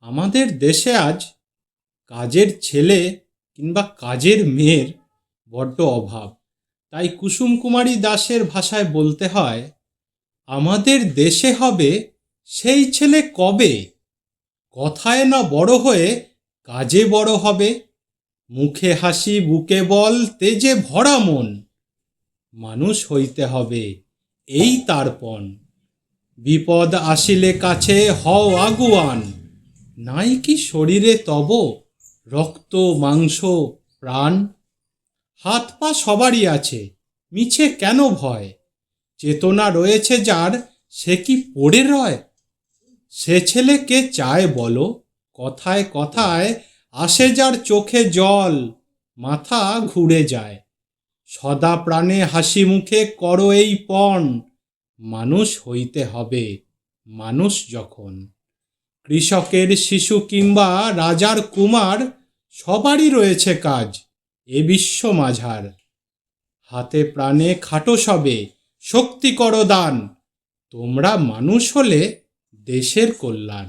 আমাদের দেশে আজ কাজের ছেলে কিংবা কাজের মেয়ের বড্ড অভাব। তাই কুসুম কুমারী দাসের ভাষায় বলতে হয়, আমাদের দেশে হবে সেই ছেলে কবে, কথায় না বড় হয়ে কাজে বড় হবে। মুখে হাসি বুকে বল তেজে ভরা মন, মানুষ হইতে হবে এই তার পণ। বিপদ আসিলে কাছে হও আগুয়ান, নাই কি শরীরে তব রক্ত মাংস প্রাণ। হাত পা সবারই আছে, মিছে কেন ভয়, চেতনা রয়েছে যার সে কি পড়ে রয়। সে ছেলে কে চায় বলো, কথায় কথায় আসে যার চোখে জল, মাথা ঘুরে যায়। সদা প্রাণে হাসি মুখে করো এই পণ, মানুষ হইতে হবে মানুষ যখন। কৃষকের শিশু কিংবা রাজার কুমার, সবারই রয়েছে কাজ এ বিশ্ব মাঝার। হাতে প্রাণে খাটো সবে, শক্তি করো দান, তোমরা মানুষ হলে দেশের কল্যাণ।